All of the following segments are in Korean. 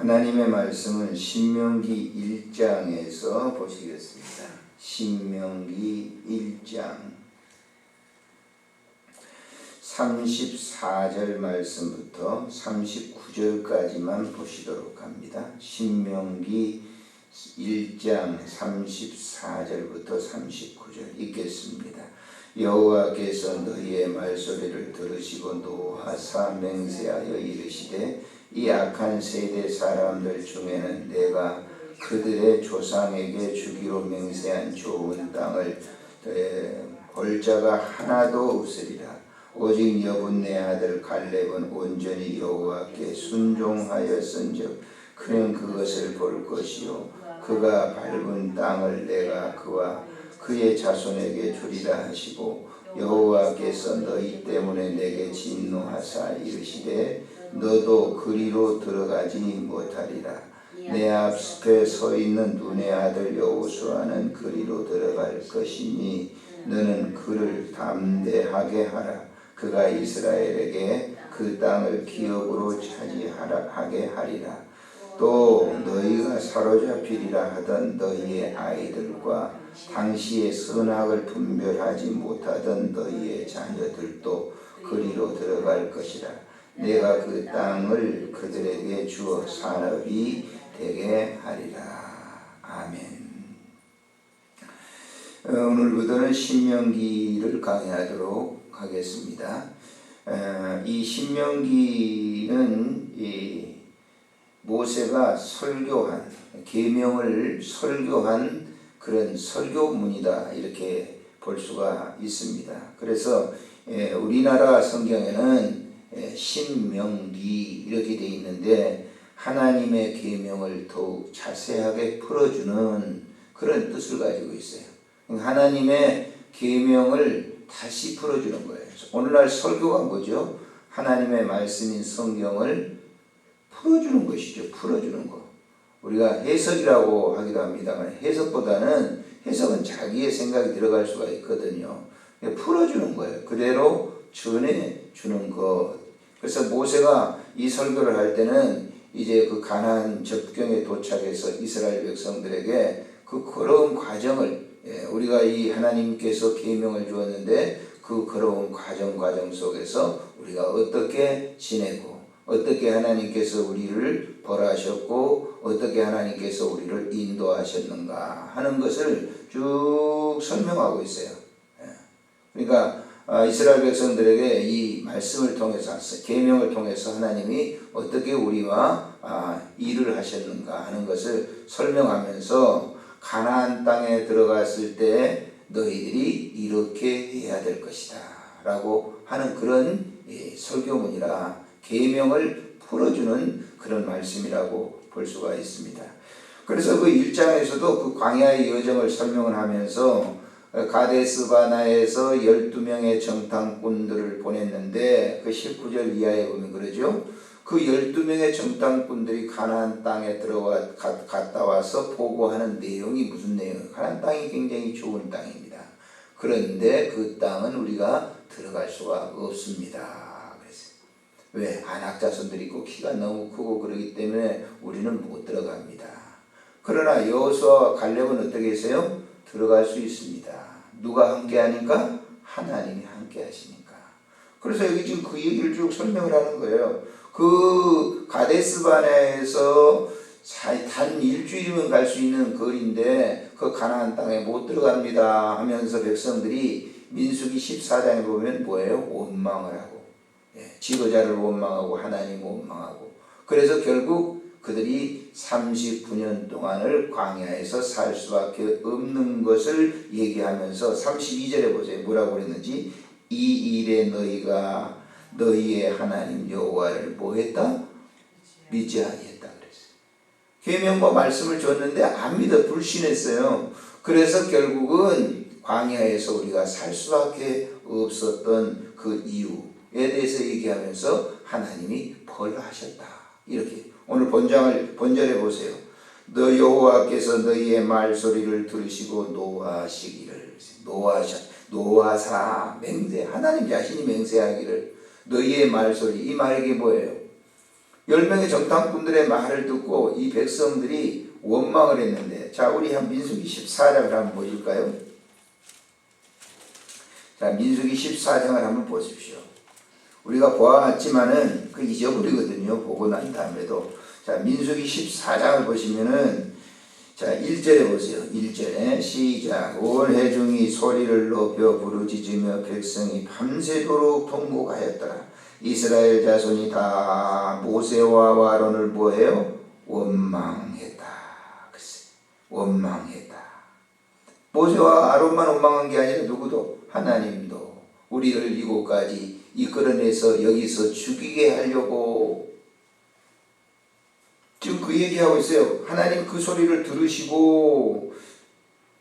하나님의 말씀은 신명기 1장에서 보시겠습니다. 신명기 1장 34절 말씀부터 39절까지만 보시도록 합니다. 신명기 1장 34절부터 39절 읽겠습니다. 여호와께서 너희의 말소리를 들으시고 노하사 맹세하여 이르시되 이 악한 세대 사람들 중에는 내가 그들의 조상에게 주기로 맹세한 좋은 땅을 볼 자가 하나도 없으리라. 오직 여분네 아들 갈렙은 온전히 여호와께 순종하였은즉 그는 그것을 볼 것이요 그가 밟은 땅을 내가 그와 그의 자손에게 주리라 하시고 여호와께서 너희 때문에 내게 진노하사 이르시되 너도 그리로 들어가지 못하리라. 내 앞에 서 있는 눈의 아들 여호수아는 그리로 들어갈 것이니 너는 그를 담대하게 하라. 그가 이스라엘에게 그 땅을 기업으로 차지하게 하리라. 또 너희가 사로잡히리라 하던 너희의 아이들과 당시의 선악을 분별하지 못하던 너희의 자녀들도 그리로 들어갈 것이라. 내가 그 땅을 그들에게 주어 산업이 되게 하리라. 아멘. 오늘부터는 신명기를 강의하도록 하겠습니다. 이 신명기는 모세가 설교한, 계명을 설교한 그런 설교문이다 이렇게 볼 수가 있습니다. 그래서 우리나라 성경에는 신명기 이렇게 되어 있는데 하나님의 계명을 더욱 자세하게 풀어주는 그런 뜻을 가지고 있어요. 하나님의 계명을 다시 풀어주는 거예요. 오늘날 설교가 뭐죠? 하나님의 말씀인 성경을 풀어주는 것이죠. 풀어주는 거. 우리가 해석이라고 하기도 합니다만 해석은 자기의 생각이 들어갈 수가 있거든요. 풀어주는 거예요. 그대로 전해주는 것. 그래서 모세가 이 설교를 할 때는 이제 그 가나안 접경에 도착해서 이스라엘 백성들에게 그 걸어온 과정을 우리가 이 하나님께서 계명을 주었는데 그 걸어온 과정 속에서 우리가 어떻게 지내고 어떻게 하나님께서 우리를 벌하셨고 어떻게 하나님께서 우리를 인도하셨는가 하는 것을 쭉 설명하고 있어요. 그러니까 이스라엘 백성들에게 이 말씀을 통해서 계명을 통해서 하나님이 어떻게 우리와 일을 하셨는가 하는 것을 설명하면서 가나안 땅에 들어갔을 때 너희들이 이렇게 해야 될 것이다 라고 하는 그런 설교문이라 계명을 풀어주는 그런 말씀이라고 볼 수가 있습니다. 그래서 그 1장에서도 그 광야의 여정을 설명을 하면서 가데스바나에서 12명의 정탐꾼들을 보냈는데 그 19절 이하에 보면 그러죠. 그 12명의 정탐꾼들이 가나안 땅에 갔다 와서 보고하는 내용이 무슨 내용이에요? 가나안 땅이 굉장히 좋은 땅입니다. 그런데 그 땅은 우리가 들어갈 수가 없습니다. 왜? 안악자손들이 있고 키가 너무 크고 그러기 때문에 우리는 못 들어갑니다. 그러나 여호수아와 갈렙은 어떻게 했어요? 들어갈 수 있습니다. 누가 함께 하니까? 하나님이 함께 하시니까. 그래서 여기 지금 그 얘기를 쭉 설명을 하는 거예요. 그 가데스바네에서 단 일주일이면 갈 수 있는 거리인데 그 가나안 땅에 못 들어갑니다 하면서 백성들이 민수기 14장에 보면 뭐예요? 원망을 하고 지도자를 원망하고 하나님 원망하고 그래서 결국 그들이 39년 동안을 광야에서 살 수밖에 없는 것을 얘기하면서 32절에 보세요. 뭐라고 그랬는지 이 일에 너희가 너희의 하나님 여호와를 뭐했다? 믿지 아니했다 그랬어요. 계명과 말씀을 줬는데 안 믿어 불신했어요. 그래서 결국은 광야에서 우리가 살 수밖에 없었던 그 이유에 대해서 얘기하면서 하나님이 벌하셨다. 이렇게 오늘 본절에 보세요. 너 여호와께서 너희의 말소리를 들으시고 노하시기를 노하사 맹세 하나님 자신이 맹세하기를 너희의 말소리 이 말이 뭐예요? 10명의 정탐꾼들의 말을 듣고 이 백성들이 원망을 했는데, 자, 우리 한 민수기 14장을 한번 보실까요? 자, 민수기 14장을 한번 보십시오. 우리가 보았지만은 그 잊어버리거든요. 보고 난 다음에도. 자, 민수기 14장을 보시면은, 자, 1절에 보세요. 1절에 시작. 온 회중이 소리를 높여 부르짖으며 백성이 밤새도록 통곡하였더라. 이스라엘 자손이 다 모세와 아론을 뭐해요? 원망했다. 글쎄, 원망했다. 모세와 아론만 원망한 게 아니라 누구도, 하나님도 우리를 이곳까지 이끌어내서 여기서 죽이게 하려고 지금 그 얘기하고 있어요. 하나님 그 소리를 들으시고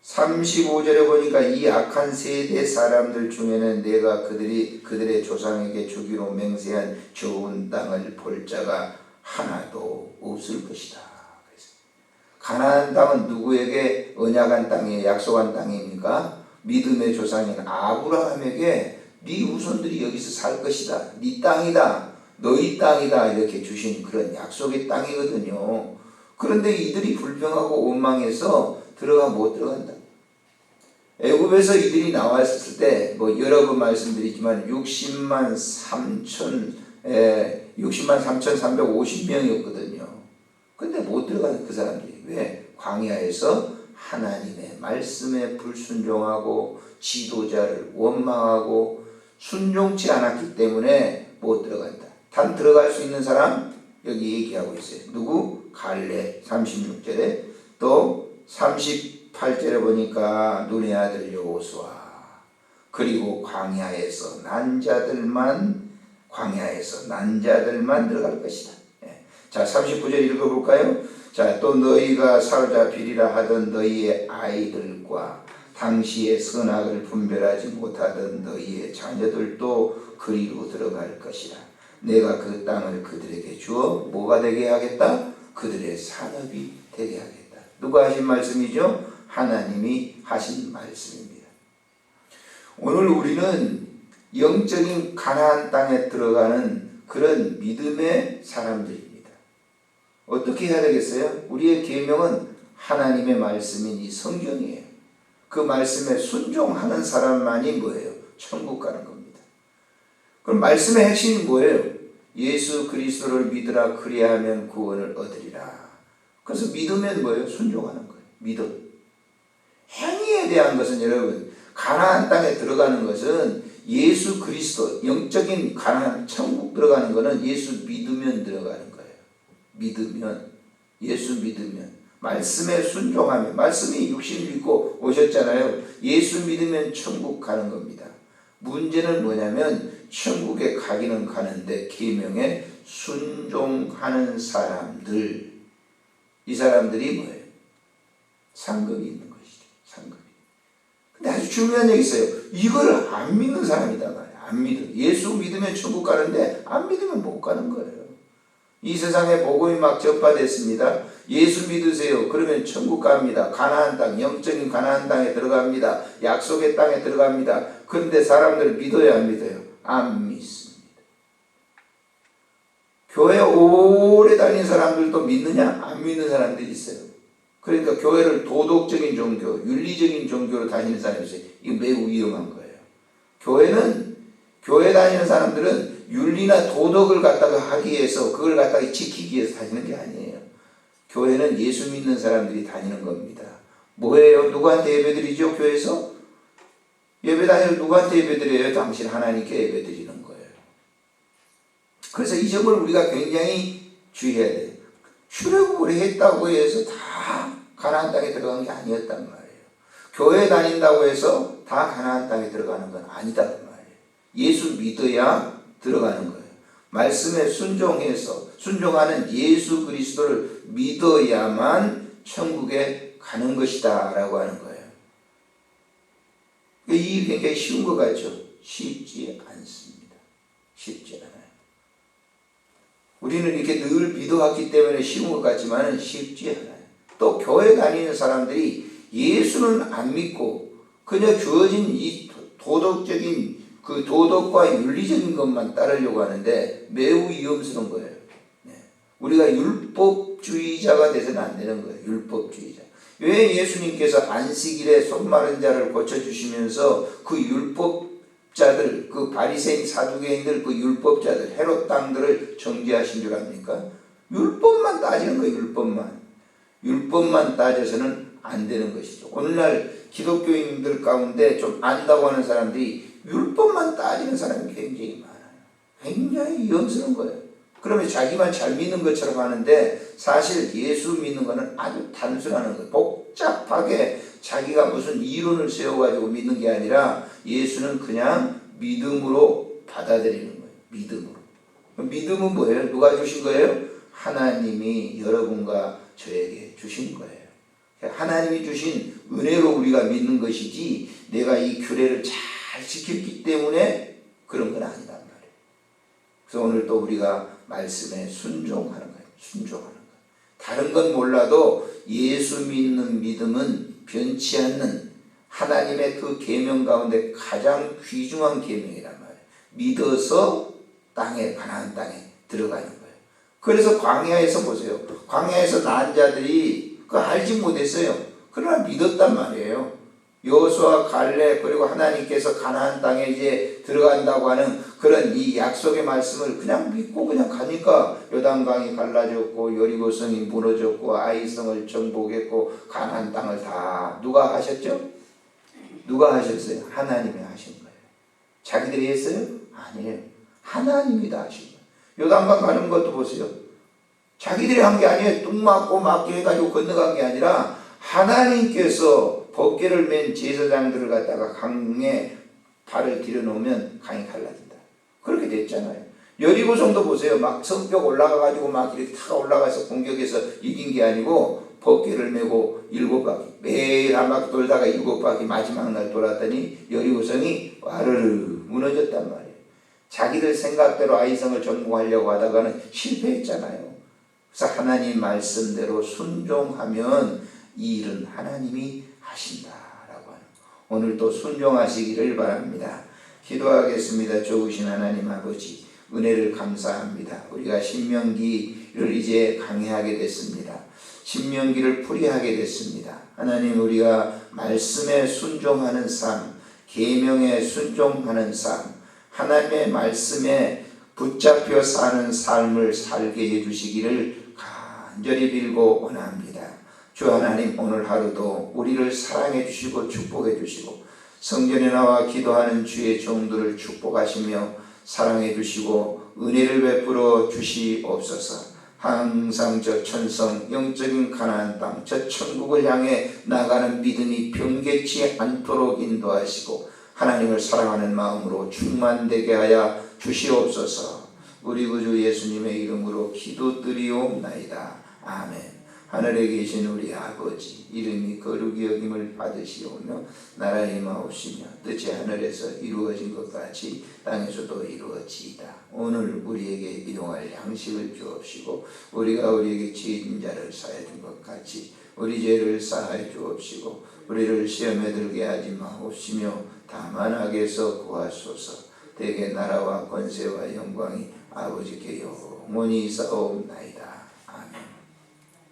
35절에 보니까 이 악한 세대 사람들 중에는 내가 그들의 조상에게 주기로 맹세한 좋은 땅을 볼 자가 하나도 없을 것이다. 가나안 땅은 누구에게 언약한 땅이에요? 약속한 땅입니까? 믿음의 조상인 아브라함에게 네 후손들이 여기서 살 것이다. 네 땅이다. 너희 땅이다. 이렇게 주신 그런 약속의 땅이거든요. 그런데 이들이 불평하고 원망해서 못 들어간다. 애굽에서 이들이 나왔을 때 뭐 여러 번 말씀드리지만 60만 3,350명이었거든요. 근데 못 들어가는 그 사람들이 왜? 광야에서 하나님의 말씀에 불순종하고 지도자를 원망하고 순종치 않았기 때문에 못 들어간다. 단 들어갈 수 있는 사람 여기 얘기하고 있어요. 누구? 갈렙 36절에 또 38절에 보니까 눈의 아들 여호수아, 그리고 광야에서 난 자들만 들어갈 것이다. 자, 39절 읽어볼까요? 자, 또 너희가 사로잡히리라 하던 너희의 아이들과 당시의 선악을 분별하지 못하던 너희의 자녀들도 그리로 들어갈 것이라. 내가 그 땅을 그들에게 주어 뭐가 되게 하겠다? 그들의 산업이 되게 하겠다. 누가 하신 말씀이죠? 하나님이 하신 말씀입니다. 오늘 우리는 영적인 가나안 땅에 들어가는 그런 믿음의 사람들입니다. 어떻게 해야 되겠어요? 우리의 계명은 하나님의 말씀인 이 성경이에요. 그 말씀에 순종하는 사람만이 뭐예요? 천국 가는 겁니다. 그럼 말씀의 핵심이 뭐예요? 예수 그리스도를 믿으라 그리하면 구원을 얻으리라. 그래서 믿으면 뭐예요? 순종하는 거예요. 믿음. 행위에 대한 것은 여러분, 가나안 땅에 들어가는 것은 예수 그리스도, 영적인 가나안 천국 들어가는 것은 예수 믿으면 들어가는 거예요. 믿으면, 예수 믿으면, 말씀에 순종하면, 말씀이 육신을 입고 오셨잖아요. 예수 믿으면 천국 가는 겁니다. 문제는 뭐냐면 천국에 가기는 가는데 계명에 순종하는 사람들, 이 사람들이 뭐예요? 상급이 있는 것이죠. 상급이. 근데 아주 중요한 얘기 있어요. 이걸 안 믿는 사람이다 말이에요. 안 믿어. 예수 믿으면 천국 가는데 안 믿으면 못 가는 거예요. 이 세상에 복음이 막 전파됐습니다. 예수 믿으세요. 그러면 천국 갑니다. 가나안 땅, 영적인 가나안 땅에 들어갑니다. 약속의 땅에 들어갑니다. 그런데 사람들 믿어요, 안 믿어요? 안 믿습니다. 교회 오래 다닌 사람들도 믿느냐? 안 믿는 사람들이 있어요. 그러니까 교회를 도덕적인 종교, 윤리적인 종교로 다니는 사람이 있어요. 이거 매우 위험한 거예요. 교회 다니는 사람들은 윤리나 도덕을 갖다가 하기 위해서, 그걸 갖다가 지키기 위해서 다니는 게 아니에요. 교회는 예수 믿는 사람들이 다니는 겁니다. 뭐예요? 누구한테 예배드리죠? 교회에서? 예배 다니는 누구한테 예배드려요? 당신 하나님께 예배드리는 거예요. 그래서 이 점을 우리가 굉장히 주의해야 돼요. 출애굽을 했다고 해서 다 가나안 땅에 들어간 게 아니었단 말이에요. 교회 다닌다고 해서 다 가나안 땅에 들어가는 건 아니단 말이에요. 예수 믿어야 들어가는 거예요. 말씀에 순종하는 예수 그리스도를 믿어야만 천국에 가는 것이다 라고 하는 거예요. 이게 굉장히 쉬운 것 같죠? 쉽지 않습니다. 쉽지 않아요. 우리는 이렇게 늘 믿어왔기 때문에 쉬운 것 같지만 쉽지 않아요. 또 교회 다니는 사람들이 예수는 안 믿고 그냥 주어진 이 도덕적인 그 도덕과 윤리적인 것만 따르려고 하는데 매우 위험스러운 거예요. 네. 우리가 율법주의자가 돼서는 안 되는 거예요. 율법주의자. 왜 예수님께서 안식일에 손 마른 자를 고쳐주시면서 그 율법자들, 그 바리새인 사두개인들, 그 율법자들, 헤롯 당들을 정죄하신 줄 압니까? 율법만 따지는 거예요. 율법만 따져서는 안 되는 것이죠. 오늘날 기독교인들 가운데 좀 안다고 하는 사람들이 율법만 따지는 사람이 굉장히 많아요. 굉장히 위험스러운 거예요. 그러면 자기만 잘 믿는 것처럼 하는데 사실 예수 믿는 거는 아주 단순한 거예요. 복잡하게 자기가 무슨 이론을 세워가지고 믿는 게 아니라 예수는 그냥 믿음으로 받아들이는 거예요. 믿음으로. 믿음은 뭐예요? 누가 주신 거예요? 하나님이 여러분과 저에게 주신 거예요. 하나님이 주신 은혜로 우리가 믿는 것이지 내가 이 규례를 잘 지켰기 때문에 그런 건 아니단 말이에요. 그래서 오늘 또 우리가 말씀에 순종하는 거예요. 순종하는 거예요. 다른 건 몰라도 예수 믿는 믿음은 변치 않는 하나님의 그 계명 가운데 가장 귀중한 계명이란 말이에요. 믿어서 가나안 땅에 들어가는 거예요. 그래서 광야에서 보세요. 광야에서 난 자들이 그거 알지 못했어요. 그러나 믿었단 말이에요. 여호수아, 갈렙, 그리고 하나님께서 가나안 땅에 이제 들어간다고 하는 그런 이 약속의 말씀을 그냥 믿고 그냥 가니까 요단강이 갈라졌고 여리고성이 무너졌고 아이성을 정복했고 가나안 땅을 다 누가 하셨죠? 누가 하셨어요? 하나님이 하신 거예요. 자기들이 했어요? 아니에요. 하나님이 다 하신 거예요. 요단강 가는 것도 보세요. 자기들이 한 게 아니에요. 뚝 맞고 막게 해가지고 건너간 게 아니라 하나님께서 법궤를 맨 제사장들을 갖다가 강에 발을 들여놓으면 강이 갈라진다. 그렇게 됐잖아요. 여리고성도 보세요. 막 성벽 올라가가지고 막 이렇게 타 올라가서 공격해서 이긴 게 아니고 법궤를 메고 7바퀴 매일 한 바퀴 돌다가 7바퀴 마지막 날 돌았더니 여리고성이 와르르 무너졌단 말이에요. 자기들 생각대로 아이성을 정복하려고 하다가는 실패했잖아요. 그래서 하나님 말씀대로 순종하면 이 일은 하나님이 하신다라고 하는 오늘도 순종하시기를 바랍니다. 기도하겠습니다. 좋으신 하나님 아버지 은혜를 감사합니다. 우리가 신명기를 이제 강의하게 됐습니다. 신명기를 풀이하게 됐습니다. 하나님 우리가 말씀에 순종하는 삶, 계명에 순종하는 삶, 하나님의 말씀에 붙잡혀 사는 삶을 살게 해주시기를 간절히 빌고 원합니다. 주 하나님 오늘 하루도 우리를 사랑해 주시고 축복해 주시고 성전에 나와 기도하는 주의 종들을 축복하시며 사랑해 주시고 은혜를 베풀어 주시옵소서. 항상 저 천성 영적인 가나안 땅 저 천국을 향해 나가는 믿음이 변개치 않도록 인도하시고 하나님을 사랑하는 마음으로 충만되게 하여 주시옵소서. 우리 구주 예수님의 이름으로 기도드리옵나이다. 아멘. 하늘에 계신 우리 아버지 이름이 거룩히 여김을 받으시오며 나라의 임하옵시며 뜻이 하늘에서 이루어진 것 같이 땅에서도 이루어지이다. 오늘 우리에게 일용할 양식을 주옵시고 우리가 우리에게 죄진 자를 사하여 준 것 같이 우리 죄를 사하여 주옵시고 우리를 시험에 들게 하지 마옵시며 다만 악에서 구하소서. 대개 나라와 권세와 영광이 아버지께 영원히 있사옵나이다.